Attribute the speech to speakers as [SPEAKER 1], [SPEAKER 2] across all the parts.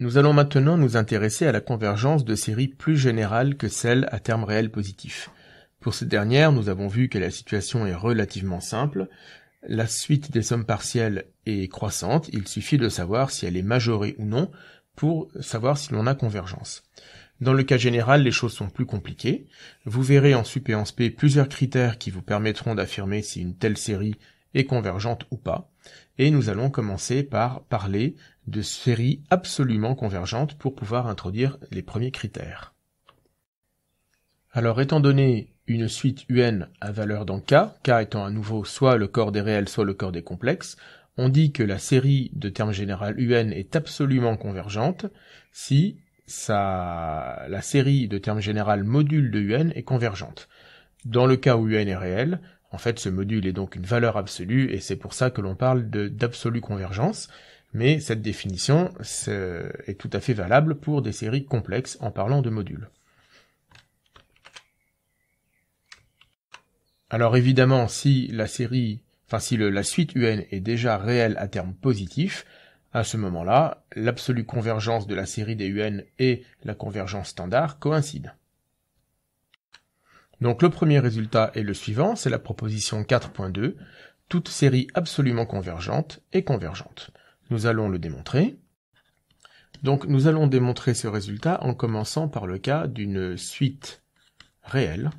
[SPEAKER 1] Nous allons maintenant nous intéresser à la convergence de séries plus générales que celles à terme réel positif. Pour cette dernière, nous avons vu que la situation est relativement simple. La suite des sommes partielles est croissante, il suffit de savoir si elle est majorée ou non pour savoir si l'on a convergence. Dans le cas général, les choses sont plus compliquées. Vous verrez en sup et en sp plusieurs critères qui vous permettront d'affirmer si une telle série est convergente ou pas. Et nous allons commencer par parler de séries absolument convergentes pour pouvoir introduire les premiers critères. Alors, étant donné une suite UN à valeur dans K étant à nouveau soit le corps des réels, soit le corps des complexes, on dit que la série de termes général UN est absolument convergente si la série de termes général module de UN est convergente. Dans le cas où UN est réel, en fait ce module est donc une valeur absolue et c'est pour ça que l'on parle d'absolue convergence, mais cette définition est tout à fait valable pour des séries complexes en parlant de modules. Alors évidemment, si la suite UN est déjà réelle à terme positif, à ce moment-là, l'absolue convergence de la série des UN et la convergence standard coïncident. Donc le premier résultat est le suivant, c'est la proposition 4.2. Toute série absolument convergente est convergente. Nous allons le démontrer. Donc nous allons démontrer ce résultat en commençant par le cas d'une suite réelle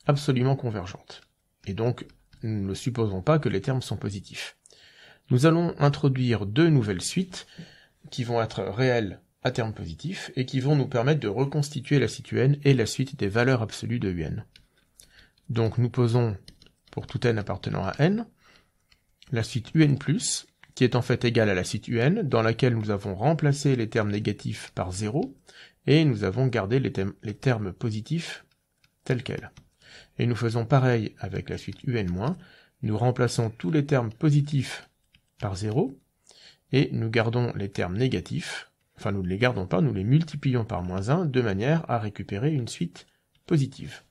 [SPEAKER 1] absolument convergente. Et donc, nous ne supposons pas que les termes sont positifs. Nous allons introduire deux nouvelles suites qui vont être réelles à terme positif et qui vont nous permettre de reconstituer la suite UN et la suite des valeurs absolues de UN. Donc nous posons, pour tout n appartenant à n, la suite UN+, qui est en fait égale à la suite UN, dans laquelle nous avons remplacé les termes négatifs par 0, et nous avons gardé les termes positifs tels quels. Et nous faisons pareil avec la suite UN-, nous remplaçons tous les termes positifs par 0, et nous gardons les termes négatifs, enfin nous ne les gardons pas, nous les multiplions par -1, de manière à récupérer une suite positive.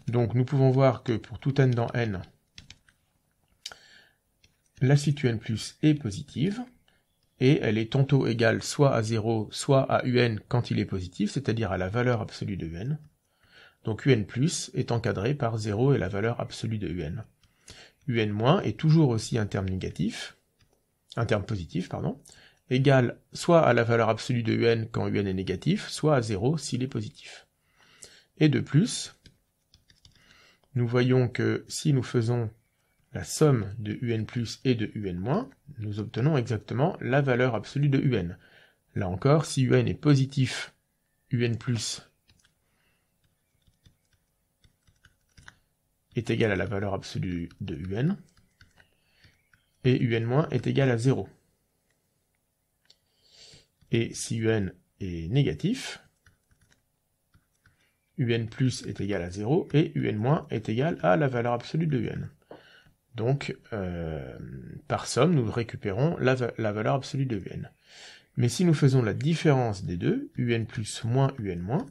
[SPEAKER 1] Donc nous pouvons voir que pour tout n dans n, la suite UN+ est positive, et elle est tantôt égale soit à 0, soit à UN quand il est positif, c'est-à-dire à la valeur absolue de UN. Donc UN+ est encadré par 0 et la valeur absolue de UN. UN- est toujours aussi un terme positif, égal soit à la valeur absolue de UN quand UN est négatif, soit à 0 s'il est positif. Et de plus, nous voyons que si nous faisons la somme de UN+ et de UN-, nous obtenons exactement la valeur absolue de UN. Là encore, si UN est positif, UN+ est égal à la valeur absolue de UN, et UN- est égal à 0. Et si UN est négatif, UN+ est égal à 0, et UN- est égal à la valeur absolue de UN. Donc, par somme, nous récupérons la valeur absolue de UN. Mais si nous faisons la différence des deux, UN+ moins UN-,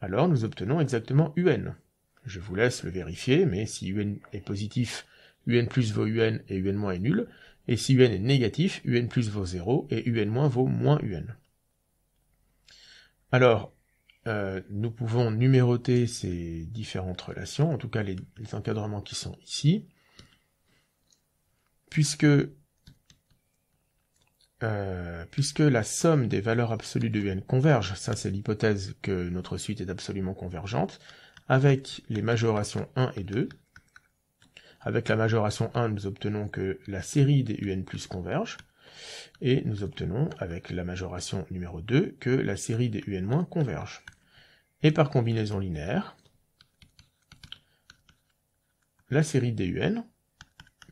[SPEAKER 1] alors nous obtenons exactement UN. Je vous laisse le vérifier, mais si UN est positif, UN+ vaut UN et UN- est nul, et si UN est négatif, UN+ vaut 0 et UN- vaut moins UN. Alors, nous pouvons numéroter ces différentes relations, en tout cas les encadrements qui sont ici, puisque la somme des valeurs absolues de UN converge, ça c'est l'hypothèse que notre suite est absolument convergente, avec les majorations 1 et 2. Avec la majoration 1, nous obtenons que la série des UN+ converge, et nous obtenons, avec la majoration numéro 2, que la série des UN- converge. Et par combinaison linéaire, la série des UN,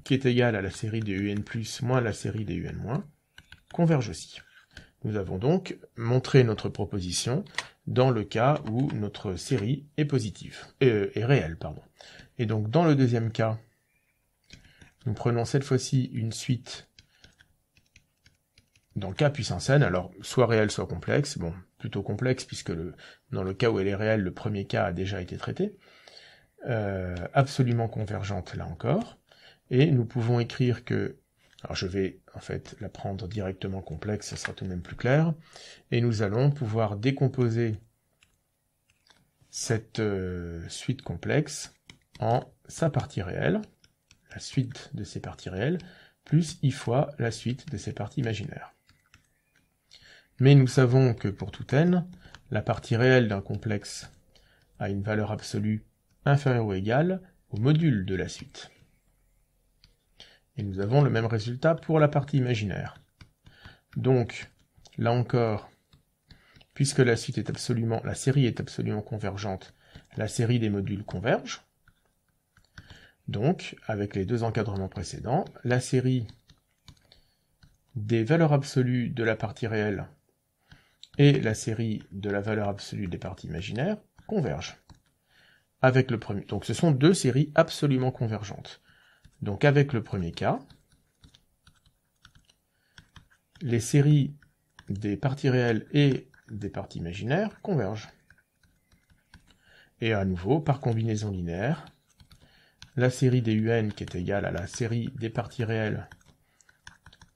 [SPEAKER 1] qui est égale à la série des UN+ moins la série des UN-, converge aussi. Nous avons donc montré notre proposition dans le cas où notre série est positive, est réelle, pardon. Et donc dans le deuxième cas, nous prenons cette fois-ci une suite dans K puissance n, alors soit réelle soit complexe, bon, plutôt complexe puisque dans le cas où elle est réelle, le premier cas a déjà été traité, absolument convergente là encore, et nous pouvons écrire que Alors je vais en fait la prendre directement complexe, ça sera tout de même plus clair. Et nous allons pouvoir décomposer cette suite complexe en sa partie réelle, la suite de ses parties réelles, plus i fois la suite de ses parties imaginaires. Mais nous savons que pour tout n, la partie réelle d'un complexe a une valeur absolue inférieure ou égale au module de la suite. Et nous avons le même résultat pour la partie imaginaire. Donc, là encore, puisque la série est absolument convergente, la série des modules converge. Donc, avec les deux encadrements précédents, la série des valeurs absolues de la partie réelle et la série de la valeur absolue des parties imaginaires convergent. Avec le premier. Donc ce sont deux séries absolument convergentes. Donc avec le premier cas, les séries des parties réelles et des parties imaginaires convergent. Et à nouveau, par combinaison linéaire, la série des UN qui est égale à la série des parties réelles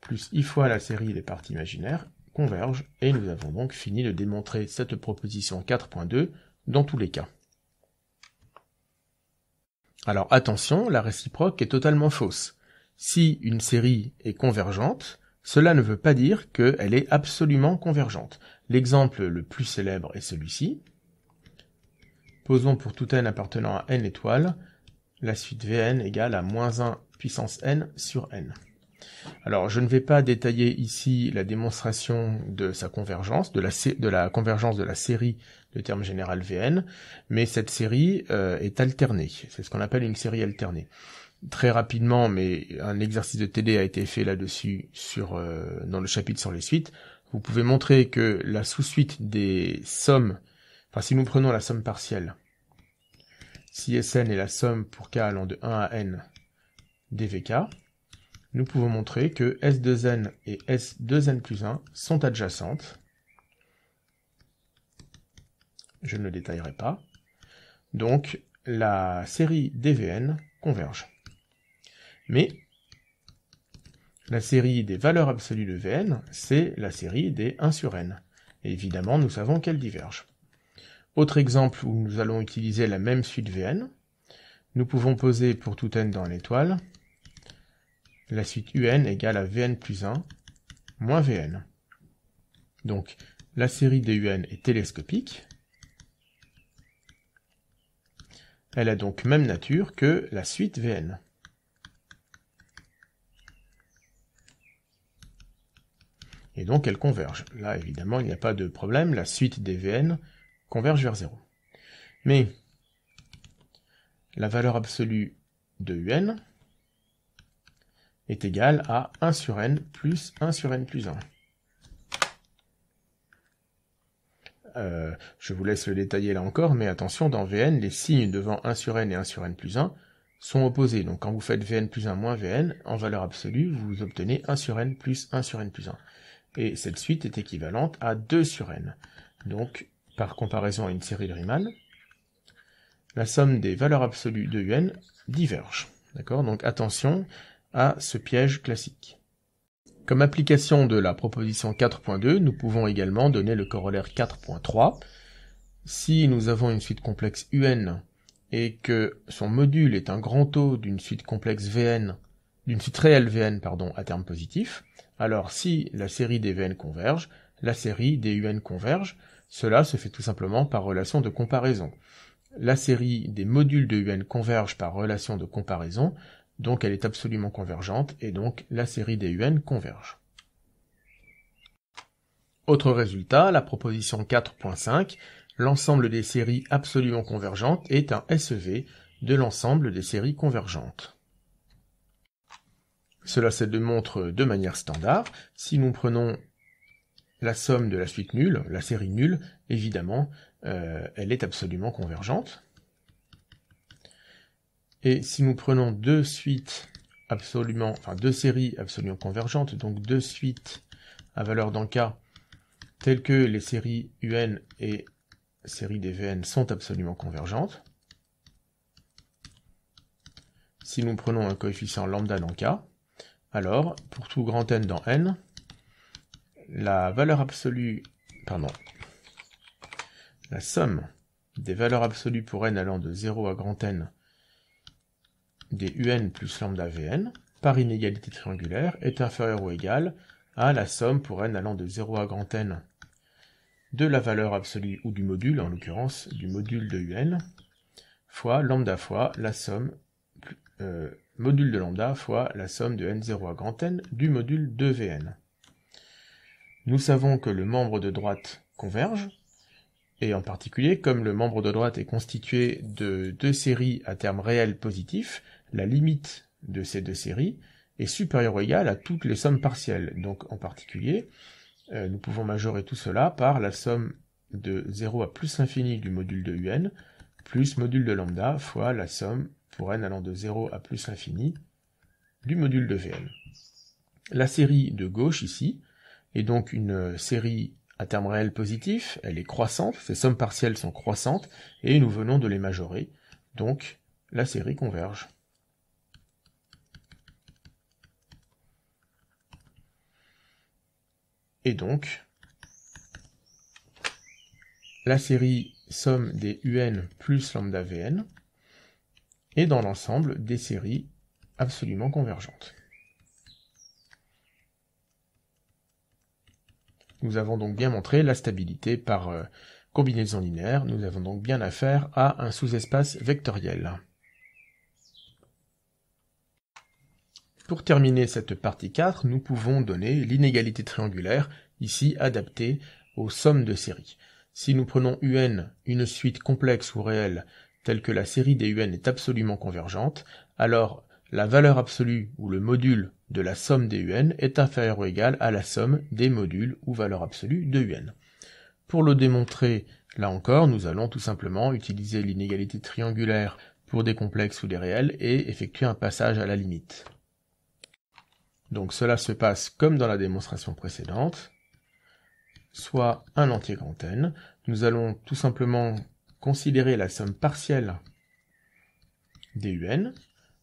[SPEAKER 1] plus i fois la série des parties imaginaires converge, et nous avons donc fini de démontrer cette proposition 4.2 dans tous les cas. Alors attention, la réciproque est totalement fausse. Si une série est convergente, cela ne veut pas dire qu'elle est absolument convergente. L'exemple le plus célèbre est celui-ci. Posons pour tout n appartenant à n étoiles, la suite Vn égale à moins 1 puissance n sur n. Alors je ne vais pas détailler ici la démonstration de sa convergence, de la convergence de la série de terme général Vn, mais cette série est alternée. C'est ce qu'on appelle une série alternée. Très rapidement, mais un exercice de TD a été fait là-dessus dans le chapitre sur les suites. Vous pouvez montrer que la sous-suite des sommes, enfin si nous prenons la somme partielle, si Sn est la somme pour k allant de 1 à n dvk, nous pouvons montrer que S2n et S2n plus 1 sont adjacentes. Je ne le détaillerai pas. Donc, la série dvn converge. Mais, la série des valeurs absolues de Vn, c'est la série des 1 sur n. Et évidemment, nous savons qu'elles divergent. Autre exemple où nous allons utiliser la même suite Vn, nous pouvons poser pour tout n dans l'étoile la suite un égale à Vn plus 1 moins Vn. Donc, la série des un est télescopique. Elle a donc même nature que la suite Vn. Et donc, elle converge. Là, évidemment, il n'y a pas de problème. La suite des Vn converge vers 0. Mais, la valeur absolue de un est égale à 1 sur n plus 1 sur n plus 1. Je vous laisse le détailler là encore, mais attention, dans Vn, les signes devant 1 sur n et 1 sur n plus 1 sont opposés. Donc quand vous faites Vn plus 1 moins Vn, en valeur absolue, vous obtenez 1 sur n plus 1 sur n plus 1. Et cette suite est équivalente à 2 sur n. Donc, par comparaison à une série de Riemann, la somme des valeurs absolues de un diverge. D'accord? Donc attention à ce piège classique. Comme application de la proposition 4.2, nous pouvons également donner le corollaire 4.3. Si nous avons une suite complexe UN et que son module est un grand taux d'une suite complexe Vn, d'une suite réelle Vn, à terme positif, alors si la série des Vn converge, la série des Un converge. Cela se fait tout simplement par relation de comparaison. La série des modules de Un converge par relation de comparaison, donc elle est absolument convergente, et donc la série des UN converge. Autre résultat, la proposition 4.5, l'ensemble des séries absolument convergentes est un SEV de l'ensemble des séries convergentes. Cela se démontre de manière standard. Si nous prenons la somme de la suite nulle, la série nulle, évidemment, elle est absolument convergente. Et si nous prenons deux séries absolument convergentes, donc deux suites à valeur dans K, telles que les séries UN et série des Vn sont absolument convergentes, si nous prenons un coefficient lambda dans K, alors, pour tout grand n dans n, la valeur absolue, la somme des valeurs absolues pour n allant de 0 à grand n des un plus lambda vn par inégalité triangulaire est inférieure ou égale à la somme pour n allant de 0 à grand n de la valeur absolue ou du module, en l'occurrence du module de un, fois lambda fois la somme, module de lambda fois la somme de n0 à grand n du module de Vn. Nous savons que le membre de droite converge, et en particulier, comme le membre de droite est constitué de deux séries à termes réels positifs, la limite de ces deux séries est supérieure ou égale à toutes les sommes partielles. Donc en particulier, nous pouvons majorer tout cela par la somme de 0 à plus l'infini du module de un, plus module de lambda fois la somme pour n allant de 0 à plus l'infini du module de Vn. La série de gauche ici est donc une série à termes réels positifs, elle est croissante, ces sommes partielles sont croissantes, et nous venons de les majorer, donc la série converge. Et donc, la série somme des un plus lambda Vn est dans l'ensemble des séries absolument convergentes. Nous avons donc bien montré la stabilité par combinaison linéaire, nous avons donc bien affaire à un sous-espace vectoriel. Pour terminer cette partie 4, nous pouvons donner l'inégalité triangulaire, ici adaptée aux sommes de séries. Si nous prenons un une suite complexe ou réelle, telle que la série des un est absolument convergente, alors la valeur absolue ou le module de la somme des un est inférieur ou égal à la somme des modules ou valeur absolue de un. Pour le démontrer, là encore, nous allons tout simplement utiliser l'inégalité triangulaire pour des complexes ou des réels et effectuer un passage à la limite. Donc cela se passe comme dans la démonstration précédente, soit un entier grand N. Nous allons tout simplement considérer la somme partielle des un.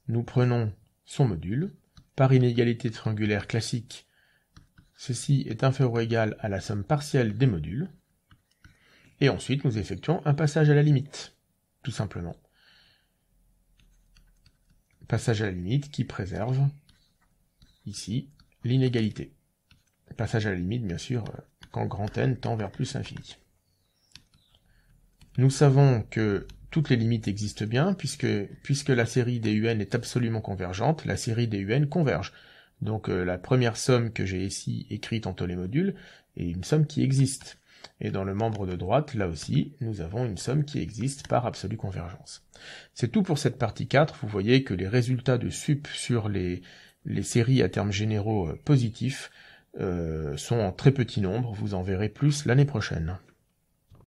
[SPEAKER 1] Nous prenons son module. Par inégalité triangulaire classique, ceci est inférieur ou égal à la somme partielle des modules. Et ensuite, nous effectuons un passage à la limite, tout simplement. Passage à la limite qui préserve, ici, l'inégalité. Passage à la limite, bien sûr, quand grand N tend vers plus l'infini. Nous savons que toutes les limites existent bien, puisque la série des un est absolument convergente, la série des un converge. Donc la première somme que j'ai ici écrite entre les modules est une somme qui existe. Et dans le membre de droite, là aussi, nous avons une somme qui existe par absolue convergence. C'est tout pour cette partie 4. Vous voyez que les résultats de sup sur les séries à termes généraux positifs sont en très petit nombre. Vous en verrez plus l'année prochaine.